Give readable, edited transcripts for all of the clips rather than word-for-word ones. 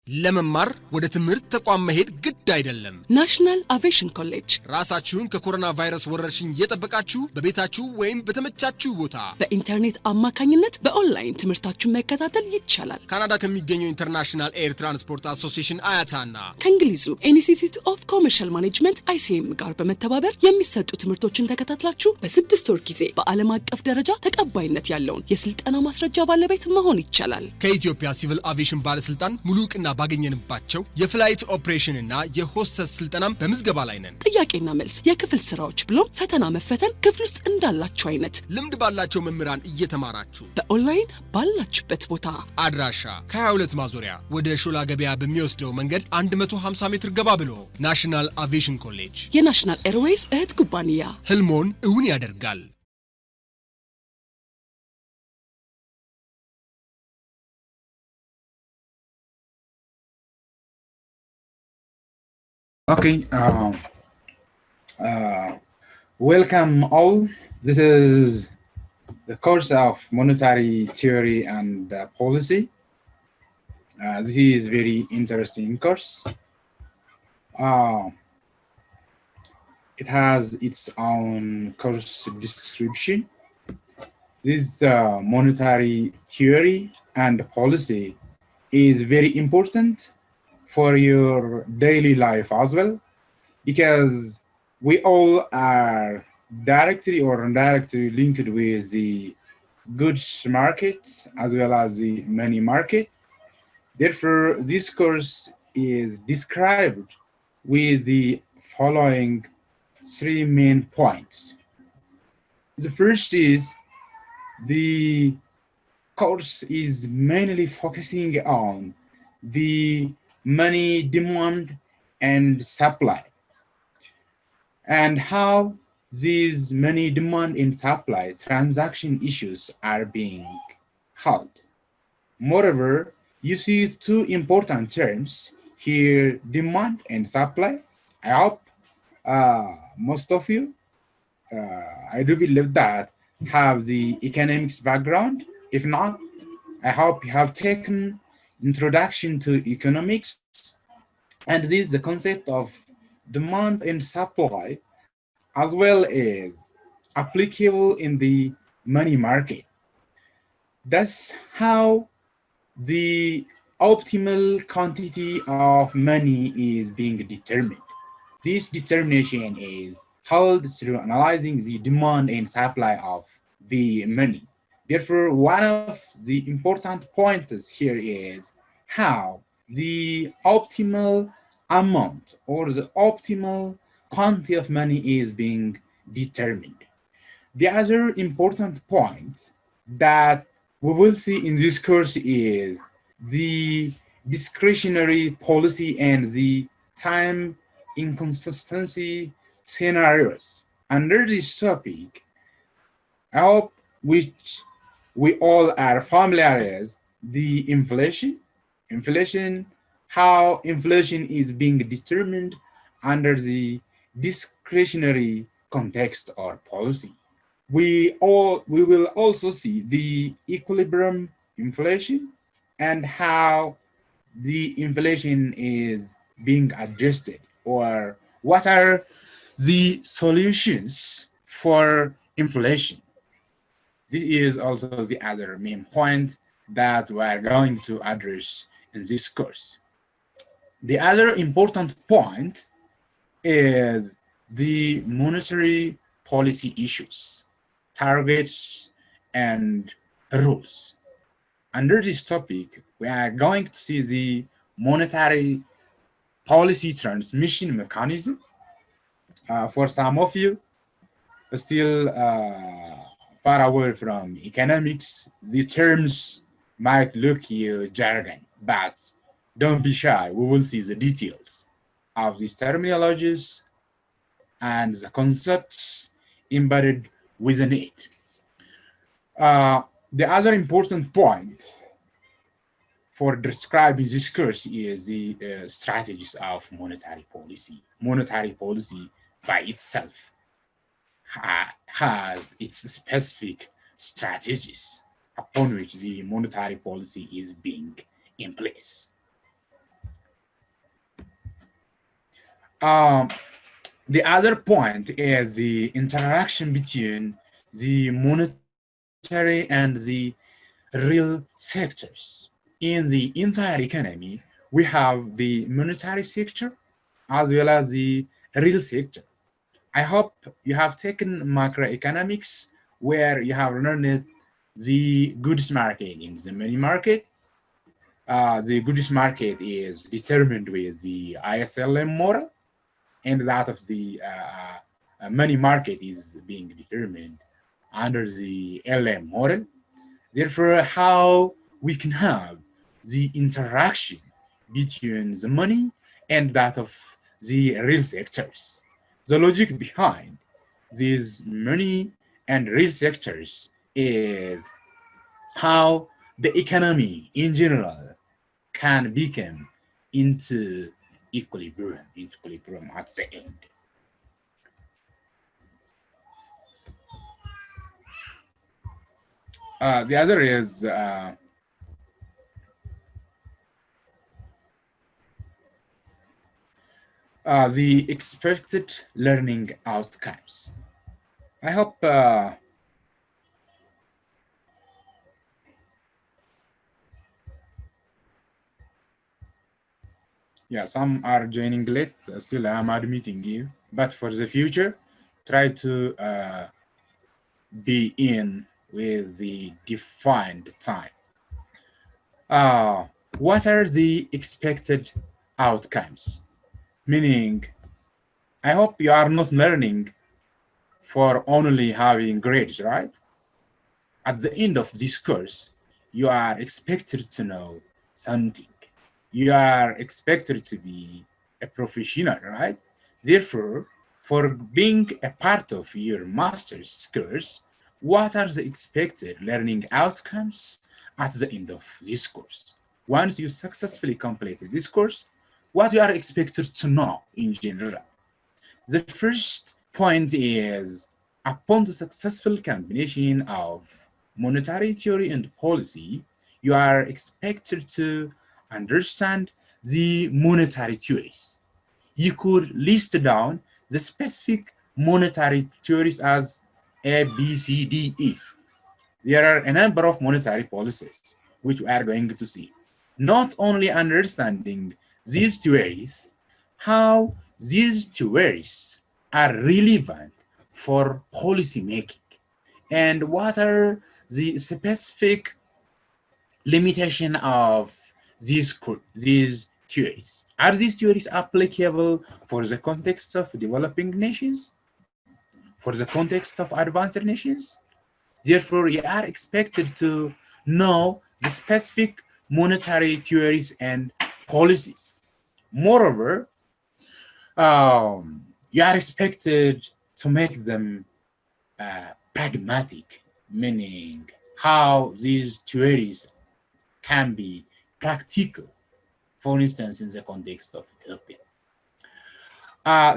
ለመማር ወደ ትምህርት ተቋም መሄድ ግድ አይደለም። ናሽናል አቪዬሽን ኮሌጅ ራሳችሁን ከኮሮና ቫይረስ ወረርሽኝ እየጠበቃችሁ በቤታችሁ ወይም በተመቻችሁ ቦታ በኢንተርኔት አማካኝነት በኦንላይን ትምህርታችሁን መከታተል ይቻላል። ካናዳ ከሚገኘው ኢንተርናሽናል ኤር ትራንስፖርት አሶሲዬሽን አያታና ከእንግሊዙ ኢንስቲትዩት ኦፍ ኮመርሻል ማኔጅመንት ICM ጋር በመተባበር የሚሰጡ ትምህርቶችን ተከታትላችሁ በ6 ወር ጊዜ በዓለም አቀፍ ደረጃ ተቀባይነት ያለውን የስልጠና ማስረጃ ባለቤት መሆን ይቻላል። ከኢትዮጵያ ሲቪል አቪዬሽን ባለስልጣን ሙሉ ዕውቅና ባገኘንባቸው የፍላይት ኦፕሬሽን እና የሆስተስ ስልጠናም በምዝገባ ላይ ነን። ጥያቄና መልስ፣ የክፍል ስራዎች ብሎም ፈተና መፈተን ክፍል ውስጥ እንዳላችሁ አይነት ልምድ ባላቸው መምህራን እየተማራችሁ በኦንላይን ባላችሁበት ቦታ አድራሻ ከ22 ማዞሪያ ወደ ሾላ ገበያ በሚወስደው መንገድ 150 ሜትር ገባ ብሎ ናሽናል አቪዬሽን ኮሌጅ የናሽናል ኤርዌይስ እህት ኩባንያ ህልሞን እውን ያደርጋል። Okay, welcome all. This is the course of monetary theory and policy. This is very interesting course. It has its own course description. This monetary theory and policy is very important for your daily life as well, because we all are directly or indirectly linked with the goods market as well as the money market. Therefore, this course is described with the following 3 main points. The first is the course is mainly focusing on the money demand and supply, and how these money demand and supply transaction issues are being held. Moreover, you see 2 important terms here, demand and supply. I hope most of you, I do believe that, have the economics background. If not, I hope you have taken introduction to economics, and this is the concept of demand and supply as well as applicable in the money market. That's how the optimal quantity of money is being determined. This determination is held through analyzing the demand and supply of the money. Therefore, one of the important points here is how the optimal amount or the optimal quantity of money is being determined. The other important point that we will see in this course is the discretionary policy and the time inconsistency scenarios. Under this topic, I hope which we all are familiar with the inflation, how inflation is being determined under the discretionary context or policy. We will also see the equilibrium inflation and how the inflation is being adjusted, or what are the solutions for inflation. This is also the other main point that we are going to address in this course. The other important point is the monetary policy issues, targets, and rules. Under this topic, we are going to see the monetary policy transmission mechanism. For some of you still far away from economics, the terms might look you jargon, but don't be shy. We will see the details of these terminologies and the concepts embedded within it. The other important point for describing this course is the strategies of monetary policy. Monetary policy by itself has its specific strategies upon which the monetary policy is being in place. Um, the other point is the interaction between the monetary and the real sectors. In the entire economy, we have the monetary sector as well as the real sector. I hope you have taken macroeconomics where you have learned the goods market in the money market. The goods market is determined with the ISLM model, and that of the money market is being determined under the LM model. Therefore, how we can have the interaction between the money and that of the real sectors. The logic behind these money and real sectors is how the economy in general can become into equilibrium at the end. The other is the expected learning outcomes. I hope some are joining late. Still, I'm admitting you. But for the future, try to be in with the defined time. What are the expected outcomes? Meaning, I hope you are not learning for only having grades, right? At the end of this course, you are expected to know something. You are expected to be a professional, right? Therefore, for being a part of your master's course, what are the expected learning outcomes at the end of this course? Once you successfully completed this course, what you are expected to know in general? The first point is, upon the successful combination of monetary theory and policy, you are expected to understand the monetary theories. You could list down the specific monetary theories as A, B, C, D, E. There are a number of monetary policies which we are going to see. Not only understanding these theories, how these theories are relevant for policy making, and what are the specific limitation of these theories. Are these theories applicable for the context of developing nations, for the context of advanced nations? Therefore, you are expected to know the specific monetary theories and policies. Moreover, you are expected to make them pragmatic, meaning how these theories can be practical, for instance, in the context of Ethiopia.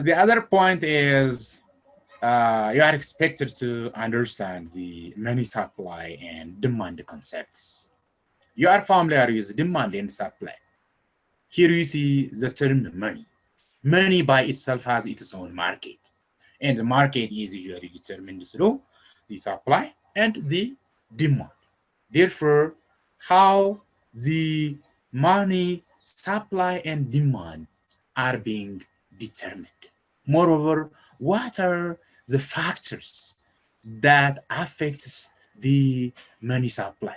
The other point is you are expected to understand the money supply and demand concepts. You are familiar with demand and supply. Here you see the term money. Money by itself has its own market, and the market is usually determined through the supply and the demand. Therefore, how the money supply and demand are being determined. Moreover, what are the factors that affects the money supply,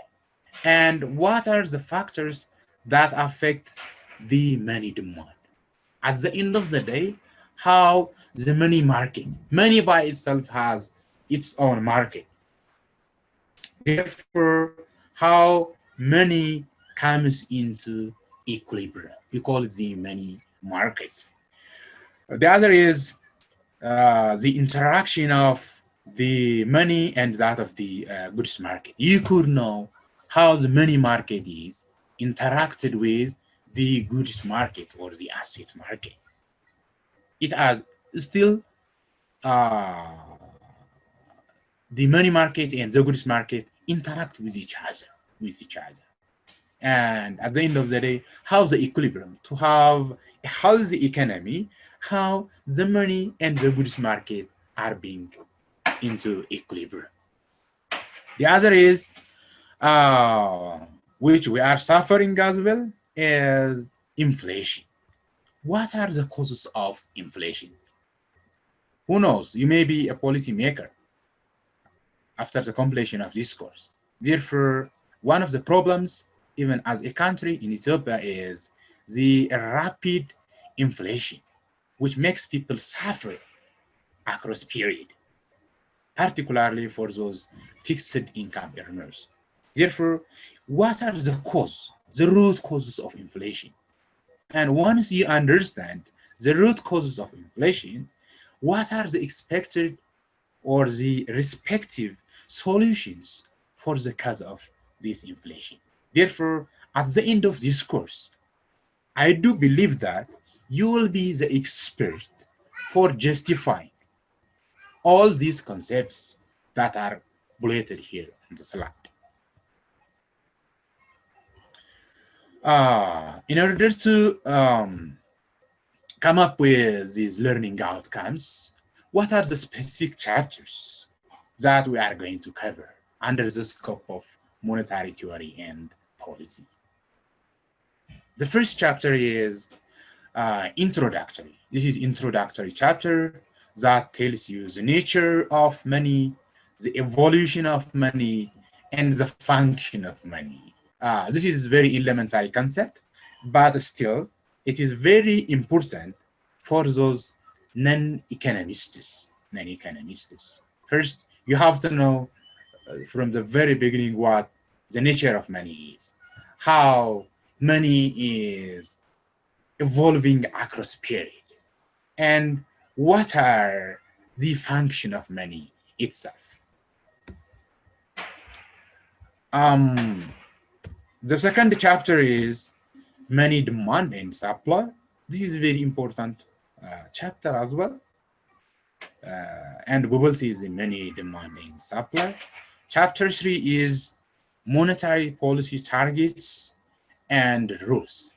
and what are the factors that affect the money demand? At the end of the day, how the money by itself has its own market. Therefore, how money comes into equilibrium. We call it the money market. The other is the interaction of the money and that of the goods market. You could know how the money market is interacted with the goods market or the asset market. It has still the money market and the goods market interact with each other. And at the end of the day, how the equilibrium to have a healthy economy, how the money and the goods market are being into equilibrium. The other is, which we are suffering as well, is inflation. What are the causes of inflation? Who knows? You may be a policymaker after the completion of this course. Therefore, one of the problems, even as a country in Ethiopia, is the rapid inflation, which makes people suffer across period, particularly for those fixed income earners. Therefore, what are the root causes of inflation? And once you understand the root causes of inflation, what are the expected or the respective solutions for the cause of this inflation? Therefore, at the end of this course, I do believe that you will be the expert for justifying all these concepts that are bulleted here on the slide. In order to come up with these learning outcomes, what are the specific chapters that we are going to cover under the scope of monetary theory and policy? The first chapter is introductory. This is introductory chapter that tells you the nature of money, the evolution of money, and the function of money. This is very elementary concept, but still it is very important for those non-economists. First, you have to know from the very beginning what the nature of money is, how money is evolving across period, and what are the function of money itself. The second chapter is money demand and supply. This is a very important chapter as well. And we will see the money demand and supply. Chapter 3 is monetary policy targets and rules.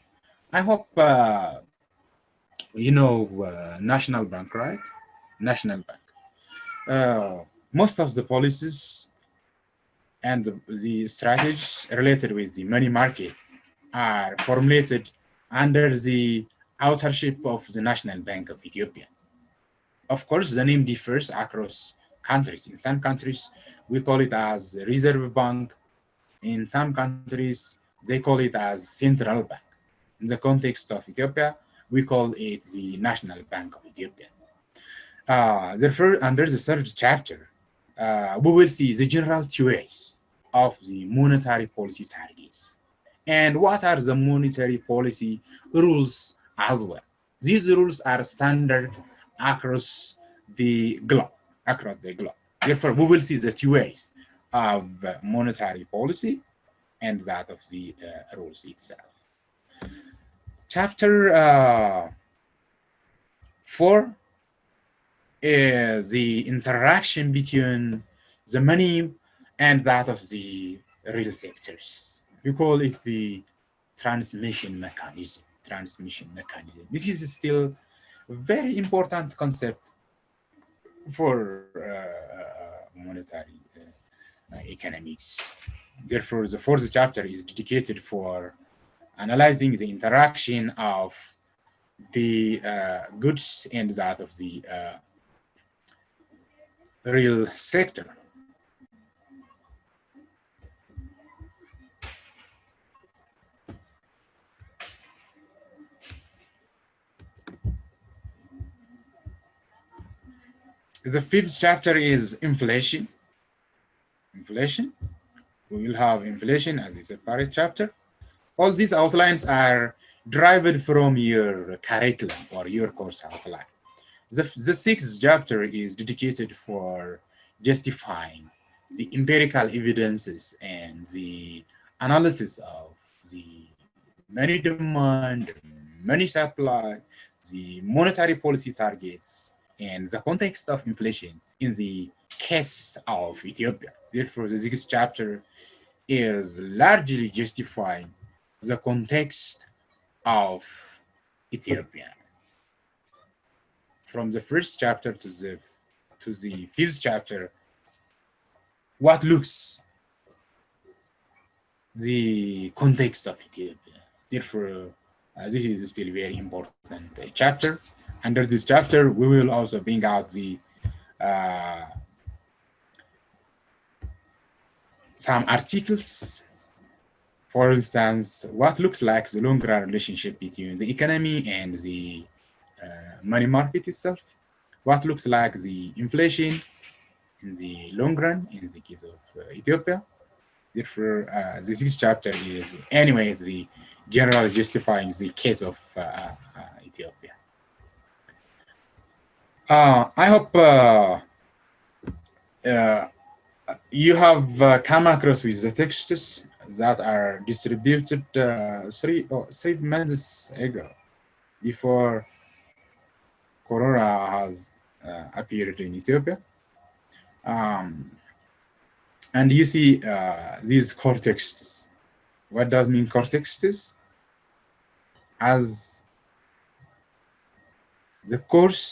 I hope you know National Bank, right? National Bank. Most of the policies and the strategies related with the money market are formulated under the authorship of the National Bank of Ethiopia. Of course, the name differs across countries. In some countries, we call it as Reserve Bank. In some countries, they call it as Central Bank. In the context of Ethiopia, we call it the National Bank of Ethiopia. Therefore, under the third chapter, we will see the general theories of the monetary policy targets and what are the monetary policy rules as well. These rules are standard across the globe. Therefore, we will see the theories of monetary policy and that of the rules itself. Chapter 4 is the interaction between the money and that of the real sectors. We call it the transmission mechanism. This is still a very important concept for monetary economics. Therefore, the fourth chapter is dedicated for analyzing the interaction of the goods and that of the real sector. The fifth chapter is inflation. We will have inflation as a separate chapter. All these outlines are derived from your curriculum or your course outline. The sixth chapter is dedicated for justifying the empirical evidences and the analysis of the money demand, money supply, the monetary policy targets, and the context of inflation in the case of Ethiopia. Therefore, the sixth chapter is largely justifying the context of Ethiopia. from the first chapter to the fifth chapter, what looks the context of Ethiopia. Therefore, this is still very important chapter. Under this chapter, we will also bring out the some articles. For instance, what looks like the long-run relationship between the economy and the money market itself. What looks like the inflation in the long run in the case of Ethiopia. Therefore, the sixth chapter is, anyways, the general justifying the case of Ethiopia. I hope you have come across with the texts that are distributed 3 months ago, before Corona has appeared in Ethiopia. And you see these core texts. What does mean core texts? As the course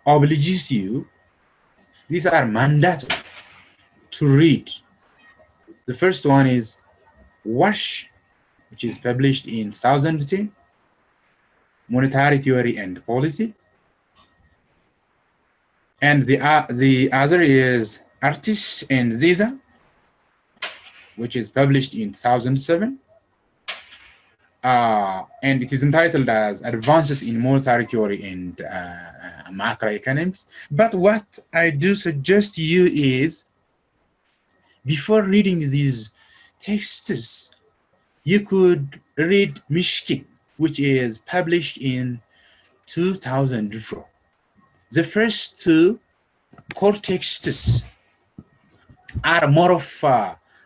obliges you, these are mandatory to read. The first one is WASH, which is published in 2010, Monetary Theory and Policy. And the other is Artis and Ziza, which is published in 2007. And it is entitled as Advances in Monetary Theory and Macroeconomics. But what I do suggest to you is, before reading these texts, you could read Mishkin, which is published in 2004. The first 2 core texts are more of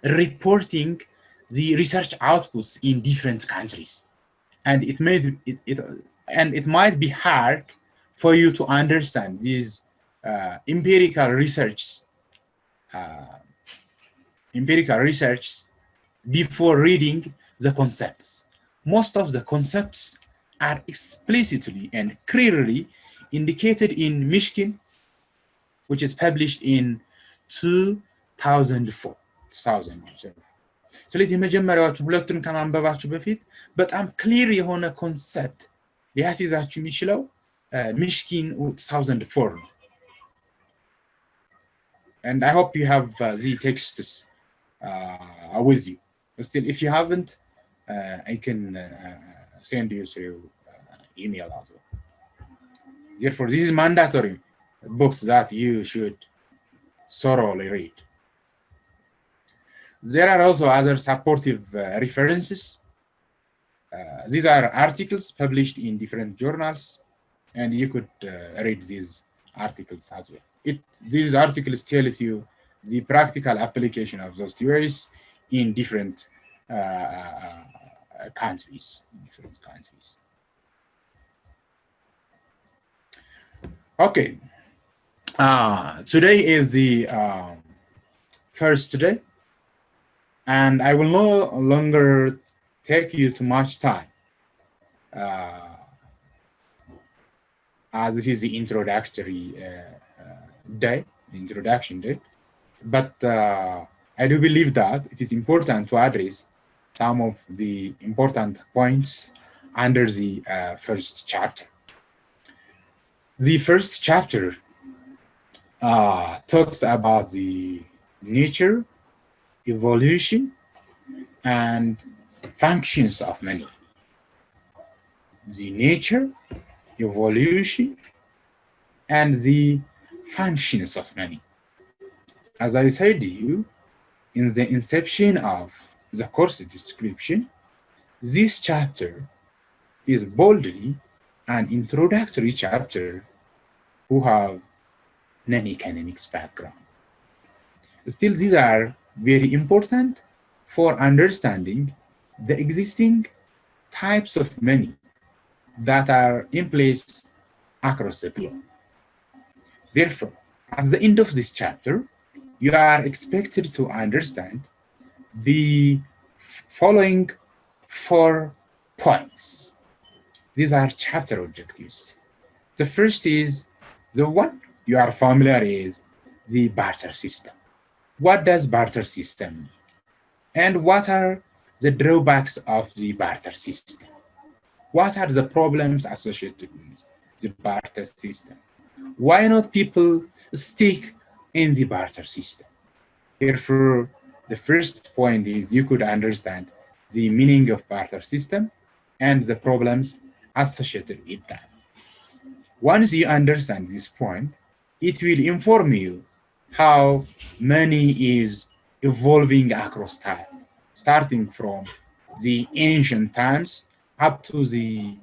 reporting the research outputs in different countries, and it might be hard for you to understand these empirical research before reading the concepts. Most of the concepts are explicitly and clearly indicated in Mishkin, which is published in 2004. ስለዚህ የመጀመሪያዎቹ ሁለቱን ከማንበባችሁ በፊት በጣም ክሊር የሆነ ኮንሰፕት ሊያስይዛችሁ የሚችለው ሚሽኪን 2004 ነው። And I hope you have the texts with you. Still, if you haven't, I can send you through email as well. Therefore, this is mandatory books that you should thoroughly read. There are also other supportive references. These are articles published in different journals, and you could read these articles as well. These articles tells you the practical application of those theories in different countries. Okay. Today is the first day, and I will no longer take you too much time, as this is the introduction day. But I do believe that it is important to address some of the important points under the first chapter. The first chapter talks about the nature, evolution, and functions of money. The nature, evolution, and the functions of money. As I said to you, in the inception of the course description, this chapter is boldly an introductory chapter who have non-economics background. Still, these are very important for understanding the existing types of money that are in place across the globe. Therefore, at the end of this chapter, you are expected to understand the following 4 points. These are chapter objectives. The first is The one you are familiar is the barter system. What does barter system mean? And what are the drawbacks of the barter system? What are the problems associated with the barter system? Why not people stick in the barter system? Therefore, the first point is you could understand the meaning of barter system and the problems associated with that. Once you understand this point, it will inform you how money is evolving across time, starting from the ancient times up to the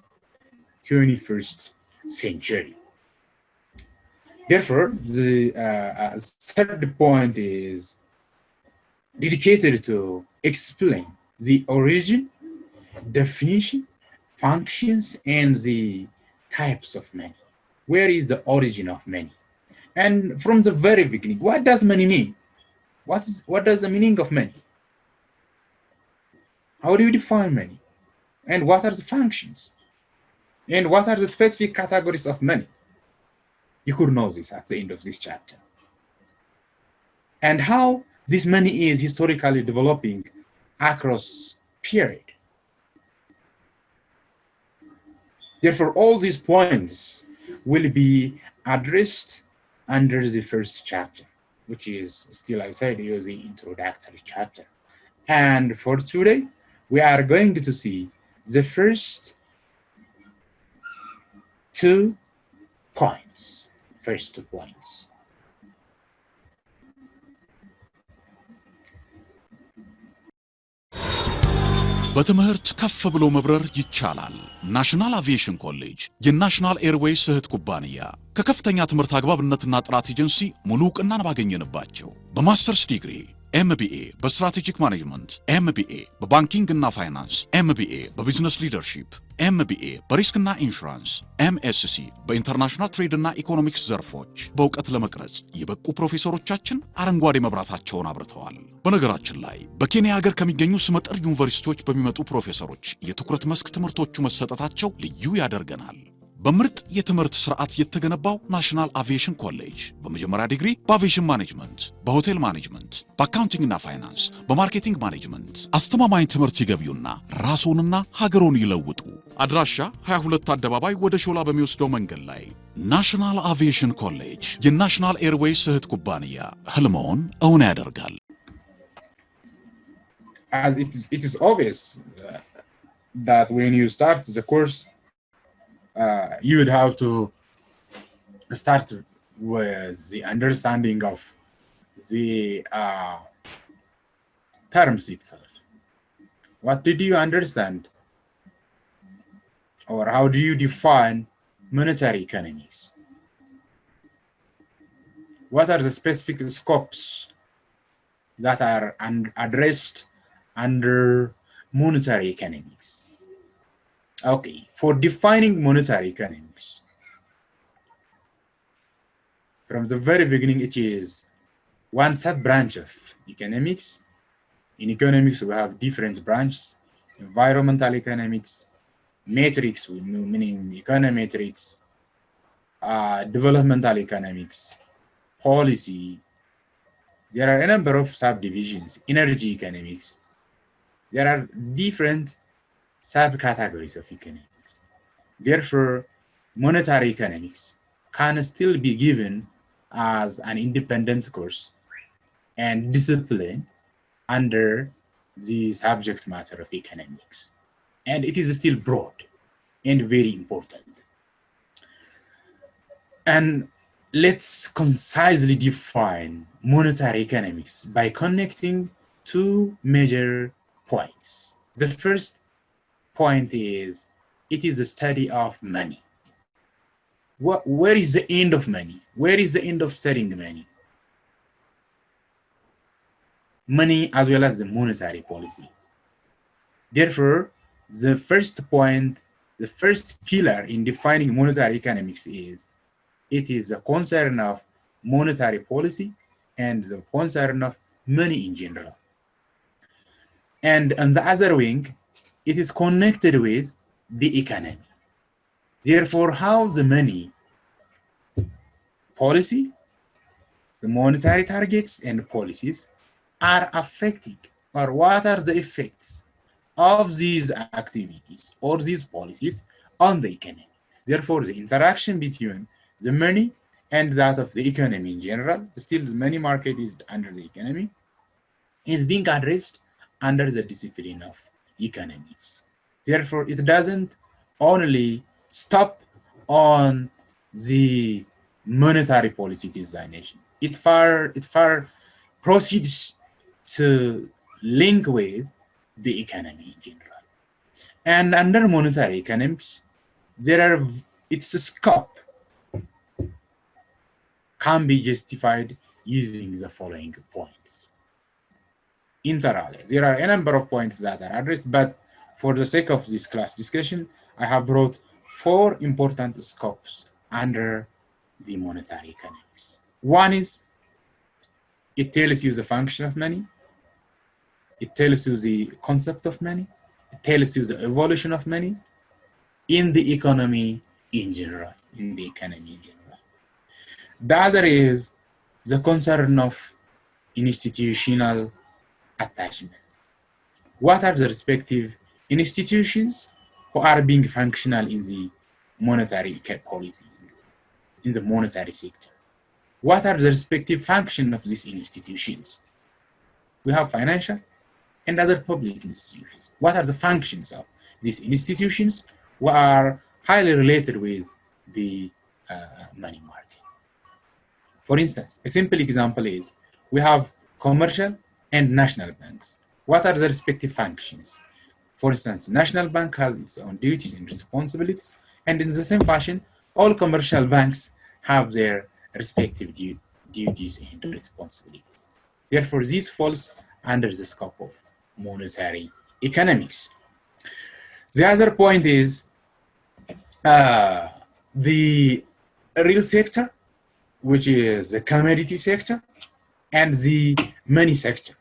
21st century. Therefore, the third point is dedicated to explain the origin, definition, functions, and the types of money. Where is the origin of money? And from the very beginning, what does money mean? What does the meaning of money? How do you define money? And what are the functions? And what are the specific categories of money? You could know this at the end of this chapter. And how this money is historically developing across period. Therefore, all these points will be addressed under the first chapter, which is still, I said, is the introductory chapter. And for today, we are going to see the first two points. በትምህርት ከፍ ብሎ መብረር ይቻላል። ናሽናል አቪዬሽን ኮሌጅ የናሽናል ኤርዌይስ እህት ኩባንያ ከከፍተኛ ትምህርት አግባብነትና ጥራት ኤጀንሲ ሙሉ ዕውቅናን ባገኘንባቸው በማስተርስ ዲግሪ ኤምቢኤ በስትራቴጂክ ማኔጅመንት፣ ኤምቢኤ በባንኪንግ እና ፋይናንስ፣ ኤምቢኤ በቢዝነስ ሊደርሺፕ፣ ኤምቢኤ በሪስክና ኢንሹራንስ፣ ኤምኤስሲ በኢንተርናሽናል ትሬድና ኢኮኖሚክስ ዘርፎች በእውቀት ለመቅረጽ የበቁ ፕሮፌሰሮቻችን አረንጓዴ መብራታቸውን አብርተዋል። በነገራችን ላይ በኬንያ ሀገር ከሚገኙ ስመጥር ዩኒቨርሲቲዎች በሚመጡ ፕሮፌሰሮች የትኩረት መስክ ትምህርቶቹ መሰጠታቸው ልዩ ያደርገናል። በምርጥ የትምህርት ስርዓት የተገነባው ናሽናል አቪዬሽን ኮሌጅ በመጀመሪያ ዲግሪ በአቪዬሽን ማኔጅመንት፣ በሆቴል ማኔጅመንት፣ በአካውንቲንግና ፋይናንስ፣ በማርኬቲንግ ማኔጅመንት አስተማማኝ ትምህርት ይገቢውና ራስዎንና ሀገሮን ይለውጡ። አድራሻ 22 አደባባይ ወደ ሾላ በሚወስደው መንገድ ላይ ናሽናል አቪዬሽን ኮሌጅ የናሽናል ኤርዌይስ እህት ኩባንያ ህልሞን እውን ያደርጋል። As it is obvious that when you start the course, you would have to start with the understanding of the terms itself. What did you understand? Or how do you define monetary economies? What are the specific scopes that are addressed under monetary economics? Okay, for defining monetary economics, from the very beginning, it is one sub-branch of economics. In economics, we have different branches: environmental economics, metrics, meaning econometrics, developmental economics, policy. There are a number of subdivisions. Energy economics. There are different subcategories of economics. Therefore, monetary economics can still be given as an independent course and discipline under the subject matter of economics. And it is still broad and very important. And let's concisely define monetary economics by connecting two major points. The first point is, it is the study of money. Where is the end of money? Where is the end of studying money? Money as well as the monetary policy. Therefore, the first point, the first pillar in defining monetary economics is, it is a concern of monetary policy and the concern of money in general. And on the other wing, it is connected with the economy. Therefore, how the money policy, the monetary targets and policies are affecting, or what are the effects of these activities or these policies on the economy. Therefore, the interaction between the money and that of the economy in general, still the money market is under the economy, is being addressed under the discipline of economics. Therefore, it doesn't only stop on the monetary policy designation. It far proceeds to link with the economy in general. And under monetary economics, its scope can be justified using the following points. Inter alia, there are a number of points that are addressed, but for the sake of this class discussion, I have brought 4 important scopes under the monetary economics. One is, it tells you the function of money, it tells you the concept of money, it tells you the evolution of money in the economy in general, The other is the concern of institutional attachment. What are the respective institutions who are being functional in the monetary policy, in the monetary sector? What are the respective functions of these institutions? We have financial and other public institutions. What are the functions of these institutions who are highly related with the money market? For instance, a simple example is we have commercial and national banks. What are the respective functions? For instance, National Bank has its own duties and responsibilities, and in the same fashion, all commercial banks have their respective duties and responsibilities. Therefore, this falls under the scope of monetary economics. The other point is the real sector, which is the commodity sector, and the money sector.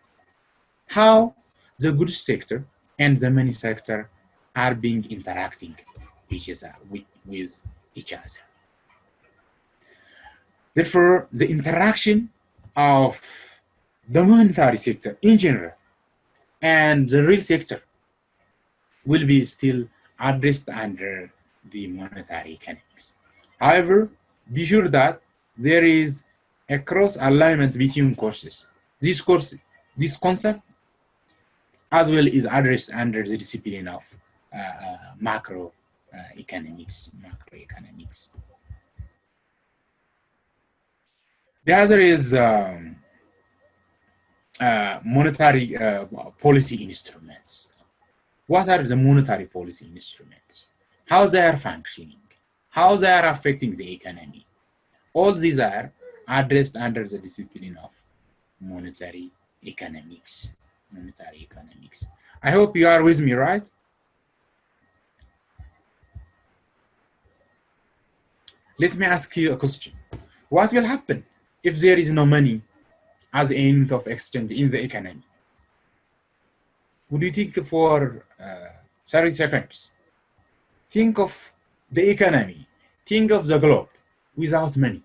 How the goods sector and the money sector are being interacting with each other. Therefore, the interaction of the monetary sector in general and the real sector will be still addressed under the monetary economics. However, be sure that there is a cross-alignment between courses. This concept as well is addressed under the discipline of macroeconomics. The other is monetary policy instruments. What are the monetary policy instruments? How they are functioning? How they are affecting the economy? All these are addressed under the discipline of monetary economics. I hope you are with me, right? Let me ask you a question. What will happen if there is no money as a unit of exchange in the economy? Would you think for 30 seconds? Think of the economy. Think of the globe without money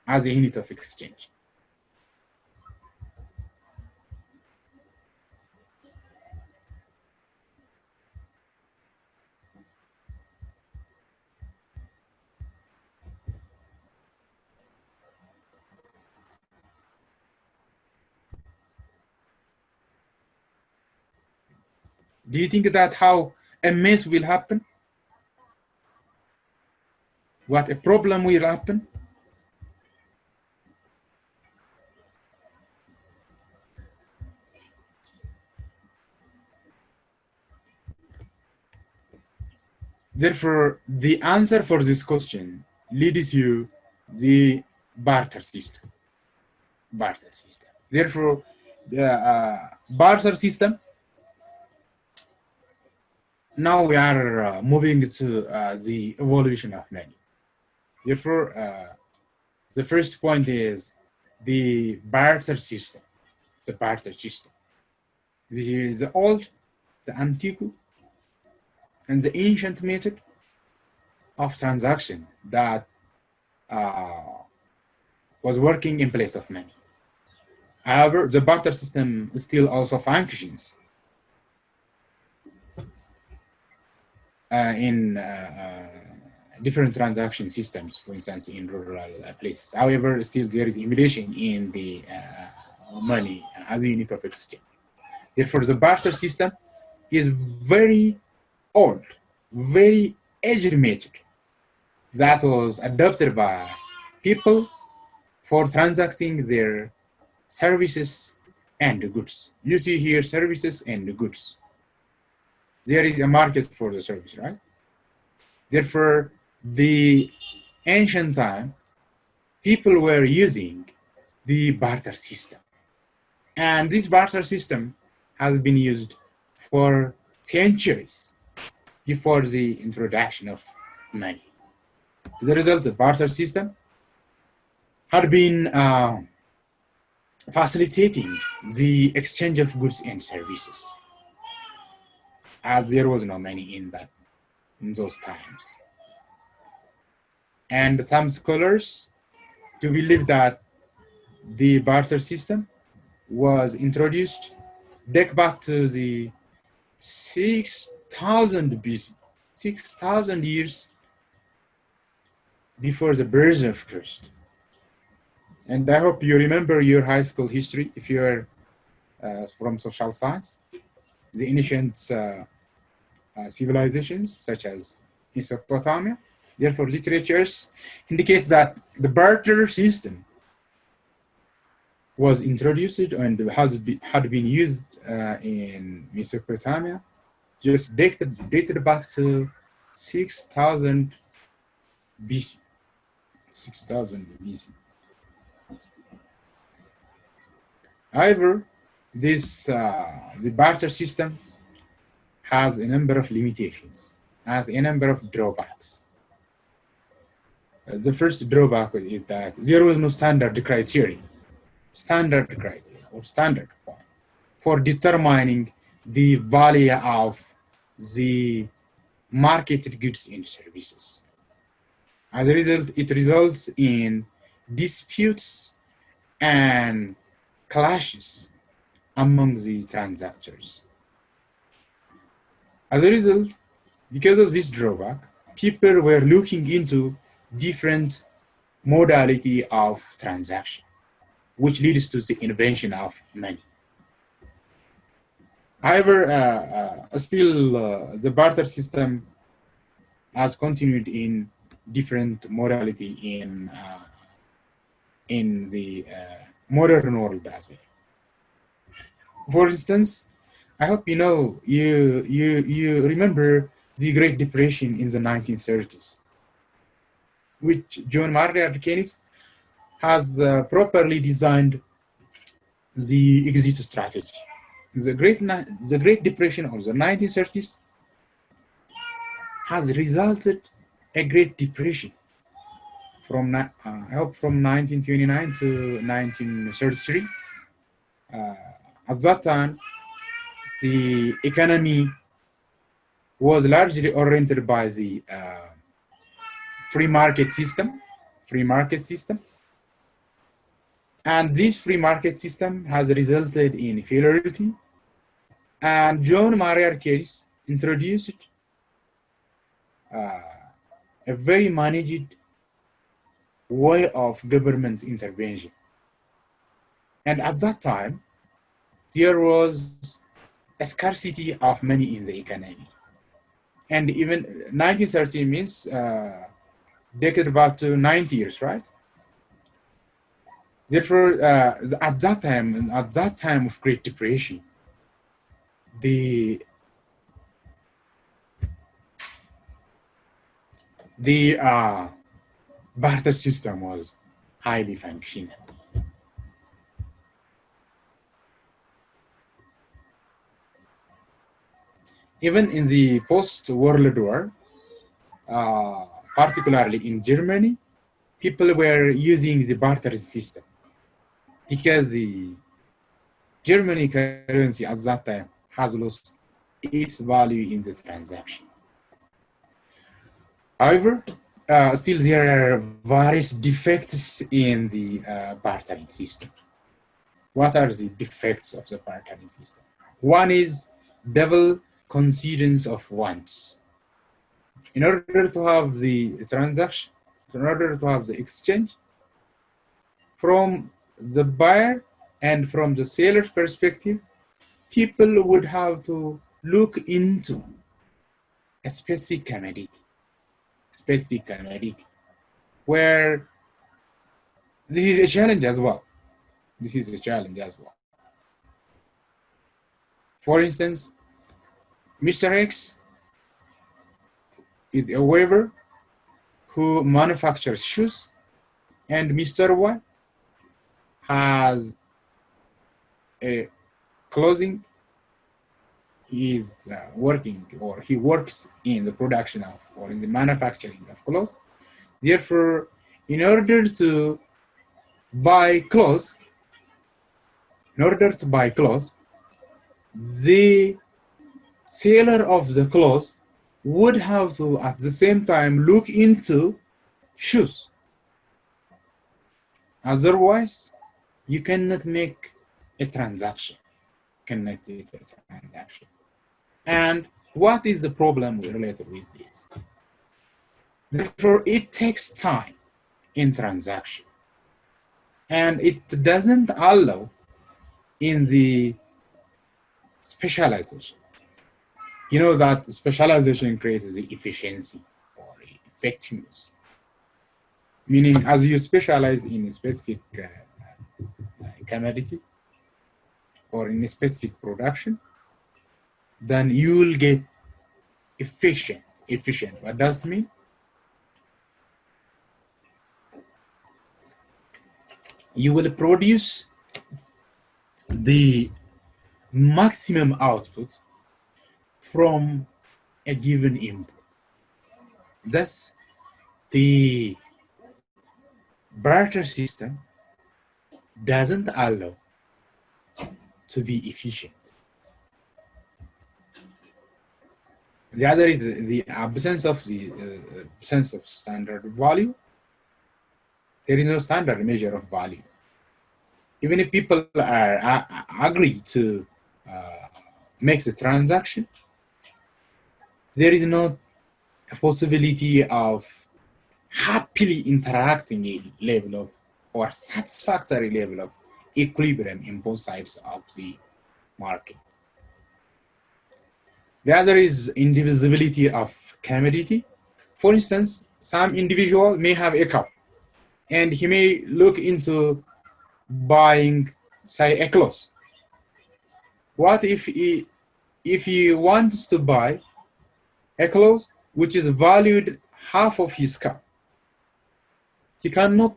as a unit of exchange. Do you think that how a mess will happen? What a problem will happen? Therefore, the answer for this question leads you the barter system. Therefore, the barter system. Now we are moving to the evolution of money. Therefore, the first point is the barter system. This is the old, the antique, and the ancient method of transaction that was working in place of money. However, the barter system still also functions in different transaction systems, for instance, in rural places. However, still there is emulation in the money as a unit of exchange. Therefore, the barter system is very old, very age-limited, that was adopted by people for transacting their services and goods. You see here services and goods. There is a market for the service, right? Therefore, the ancient time, people were using the barter system. And this barter system has been used for centuries before the introduction of money. As a result, the barter system had been facilitating the exchange of goods and services, as there was no money in those times. And some scholars do believe that the barter system was introduced dating back to the 6,000 BC, 6,000 years before the birth of Christ. And I hope you remember your high school history if you're from social science. The ancient civilizations such as Mesopotamia. Therefore, literatures indicate that the barter system was introduced and had been used in Mesopotamia, just dated back to 6,000 BC. 6,000 BC. However, the barter system has a number of limitations, has a number of drawbacks. The first drawback is that there was no standard criteria or standard point for determining the value of the marketed goods and services. As a result, it results in disputes and clashes among the transactors. As a result, because of this drawback, people were looking into different modality of transaction, which leads to the invention of money. However, still the barter system has continued in different modality in the modern world as well. For instance, I hope you remember the Great Depression in the 1930s, which John Maynard Keynes has properly designed the exit strategy. The Great Depression of the 1930s has resulted a Great Depression from I hope from 1929 to 1933. At that time, the economy was largely oriented by the free market system. And this free market system has resulted in failure. And John Maynard Keynes introduced a very managed way of government intervention. And at that time, there was a scarcity of money in the economy. And even 1930 means decade about 90 years, right? Therefore, at that time of Great Depression, the barter system was highly functional. Even in the post-World War, particularly in Germany, people were using the barter system because the Germany currency at that time has lost its value in the transaction. However, still there are various defects in the bartering system. What are the defects of the bartering system? One is double coincidence of wants. In order to have the transaction, in order to have the exchange, from the buyer and from the seller's perspective, people would have to look into a specific commodity, where this is a challenge as well. For instance, Mr. X is a weaver who manufactures shoes, and Mr. Y has a clothing. He is working, or he works in the production of, or in the manufacturing of clothes. Therefore, in order to buy clothes, the seller of the clothes would have to, at the same time, look into shoes. Otherwise, you cannot make a transaction. And what is the problem related with this? Therefore, it takes time in transaction, and it doesn't allow in the specialization. You know that specialization creates the efficiency or effectiveness. Meaning, as you specialize in a specific commodity or in a specific production, then you will get efficient. What does it mean? You will produce the maximum output from a given input. Thus, the barter system doesn't allow to be efficient. The other is the absence of standard value. There is no standard measure of value. Even if people are agree to make the transaction, there is no a possibility of happily interacting a level of, or satisfactory level of equilibrium in both sides of the market. The other is indivisibility of commodity. For instance, some individual may have a cup, and he may look into buying, say, a cloth. What if he wants to buy a cloth which is valued half of his cup? He cannot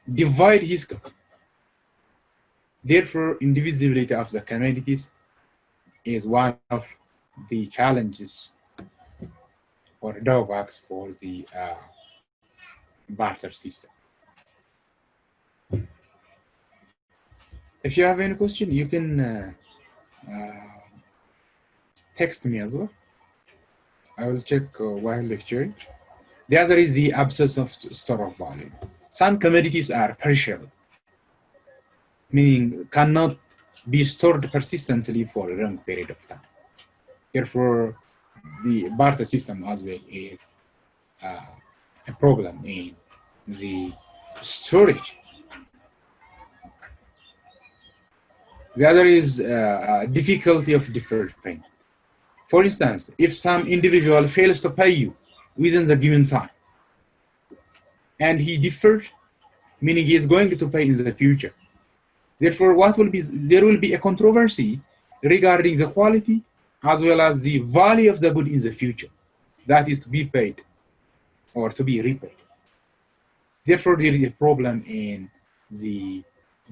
divide his cup. Therefore, indivisibility of the commodities is one of the challenges or drawbacks for the barter system. If you have any question, you can text me as well. I will check while lecturing. The other is the absence of store of value. Some commodities are perishable, meaning cannot be stored persistently for a long period of time. Therefore, the barter system as well is a problem in the storage. The other is difficulty of deferred payment. For instance, if some individual fails to pay you within the given time, and he deferred, meaning he is going to pay in the future. Therefore, there will be a controversy regarding the quality as well as the value of the good in the future that is to be paid or to be repaid. Therefore, there is a problem in the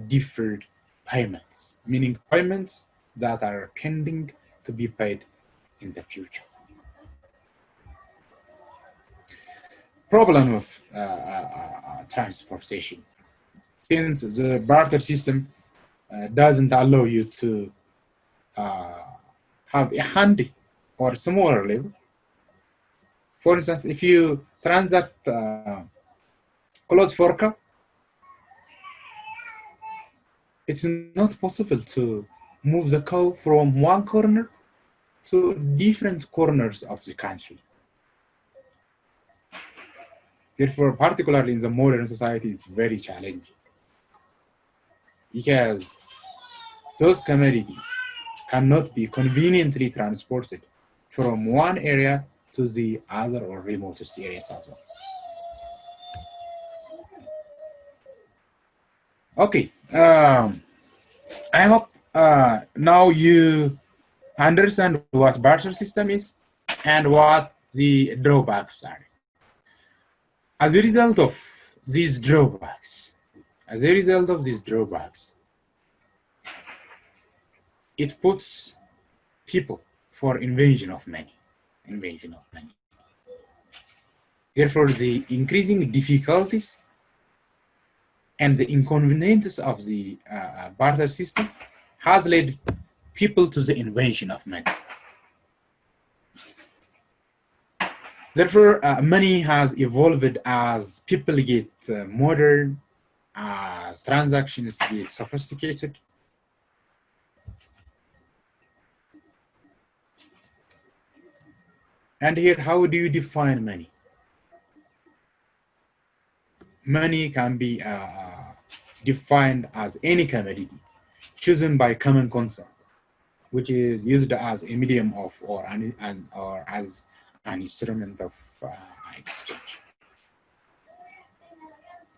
deferred payments, meaning payments that are pending to be paid in the future. Problem of transportation. Since the barter system doesn't allow you to have a handy or smaller level, For instance, if you transact clothes for car, it's not possible to move the cow from one corner to different corners of the country. Therefore, particularly in the modern society, it's very challenging because those commodities cannot be conveniently transported from one area to the other or remotest areas as well. Okay, I hope now you understand what barter system is and what the drawbacks are. As a result of these drawbacks, it puts people for invasion of money. Therefore, the increasing difficulties and the inconveniences of the barter system has led people to the invasion of money. Therefore, money has evolved as people get modern, transactions get sophisticated. And here, how do you define money? Money can be defined as any commodity chosen by common consent, which is used as a medium of or as an instrument of exchange.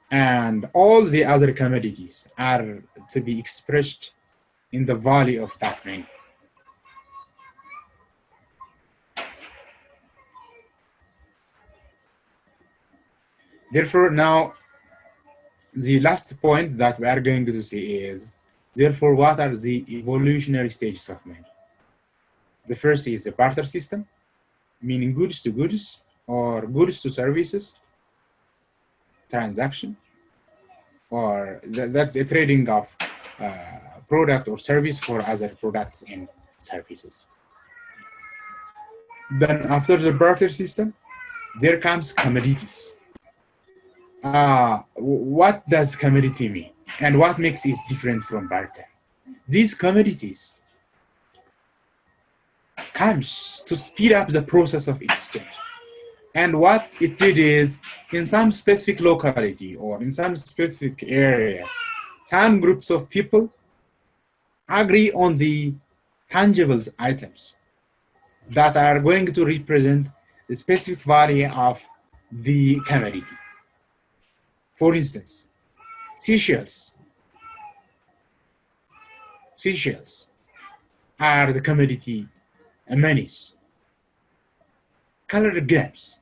And all the other commodities are to be expressed in the value of that money. Therefore, now the last point that we are going to see is, therefore, what are the evolutionary stages of money? The first is the barter system, meaning goods to goods or goods to services, transaction, or that's a trading of product or service for other products and services. Then after the barter system, there comes commodities. What does commodity mean and what makes it different from barter? These commodities comes to speed up the process of exchange. And what it did is, in some specific locality or in some specific area, some groups of people agree on the tangible items that are going to represent the specific value of the commodity. For instance, seashells are the commodity monies, colored gems,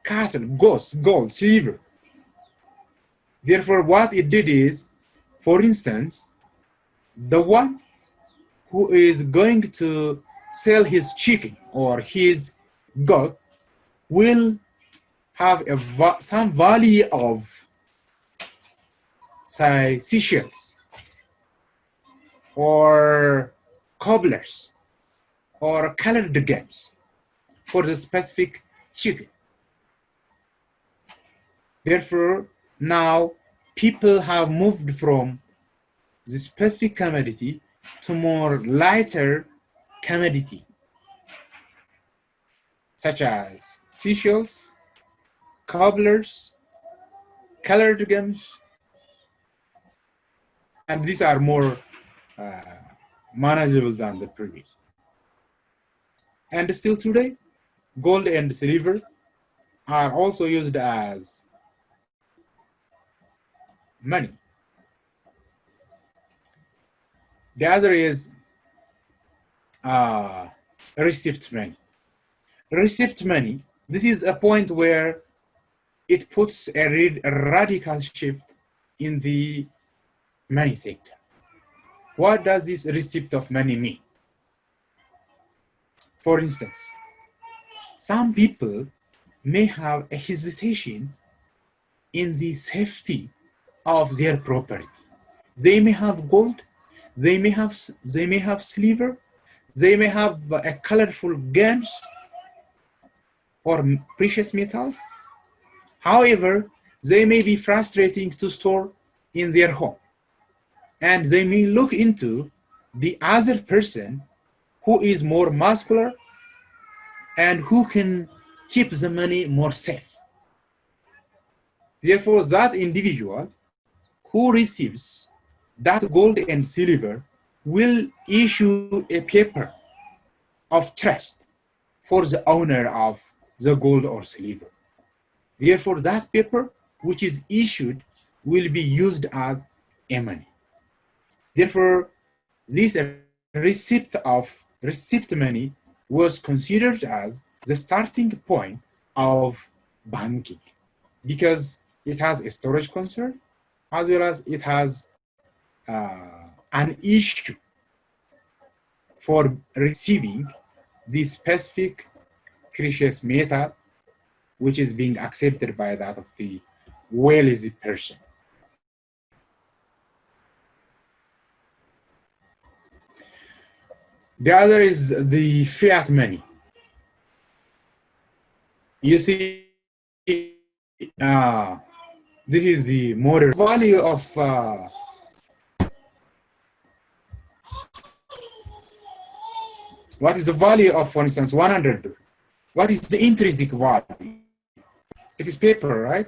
cotton, gold, silver. Therefore, what it did is, for instance, the one who is going to sell his chicken or his goat will have some value of, say, seashells or cobblers or colored gems for the specific chicken. Therefore, now people have moved from the specific commodity to more lighter commodity, such as seashells, cobblers, colored gems, and these are more manageable than the previous. And still today, gold and silver are also used as money. The other is receipt money. Receipt money, this is a point where it puts a radical shift in the money sector. What does this receipt of money mean? For instance, some people may have a hesitation in the safety of their property. They may have gold, they may have silver, they may have a colorful gems, or precious metals. However, they may be frustrating to store in their home, and they may look into the other person who is more muscular and who can keep the money more safe. Therefore, that individual who receives that gold and silver will issue a paper of trust for the owner of the gold or silver. Therefore, that paper which is issued will be used as a money. Therefore, this receipt money was considered as the starting point of banking, because it has a storage concern as well as it has an issue for receiving the specific precious metal which is being accepted by that of the wealthy person. The other is the fiat money. You see, this is the modern value of what is the value of, for instance, 100? What is the intrinsic value? It is paper, right?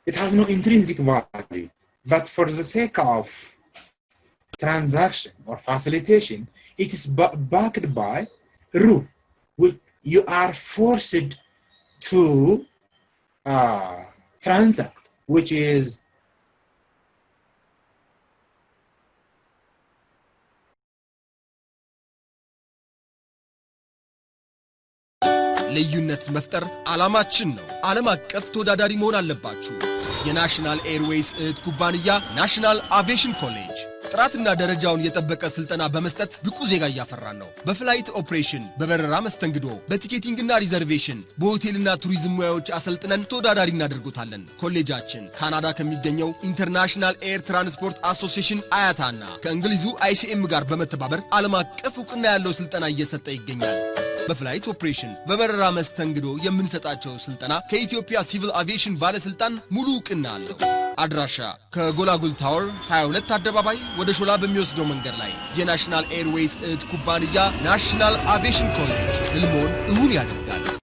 It has no intrinsic value, but for the sake of transaction or facilitation, it is backed by rule, which you are forced to transact, which is ልዩነት መፍጠር ዓላማችን ነው። ዓለም አቀፍ ተወዳዳሪ መሆን አለባችሁ። የናሽናል ኤርዌይስ እህት ኩባንያ ናሽናል አቪዬሽን ኮሌጅ ጥራትና ደረጃውን የጠበቀ ስልጠና በመስጠት ብቁ ዜጋ እያፈራን ነው። በፍላይት ኦፕሬሽን፣ በበረራ መስተንግዶ፣ በቲኬቲንግና ሪዘርቬሽን፣ በሆቴልና ቱሪዝም ሙያዎች አሰልጥነን ተወዳዳሪ እናደርጎታለን። ኮሌጃችን ካናዳ ከሚገኘው ኢንተርናሽናል ኤር ትራንስፖርት አሶሲዬሽን አያታና ከእንግሊዙ ICM ጋር በመተባበር ዓለም አቀፍ ዕውቅና ያለው ስልጠና እየሰጠ ይገኛል። በፍላይት ኦፕሬሽን፣ በበረራ መስተንግዶ የምንሰጣቸው ስልጠና ከኢትዮጵያ ሲቪል አቪዬሽን ባለስልጣን ሙሉ ዕውቅና አለው። አድራሻ ከጎላጉል ታወር 22 አደባባይ ወደ ሾላ በሚወስደው መንገድ ላይ የናሽናል ኤርዌይስ እህት ኩባንያ ናሽናል አቪዬሽን ኮሌጅ ህልሞን እውን ያደርጋል።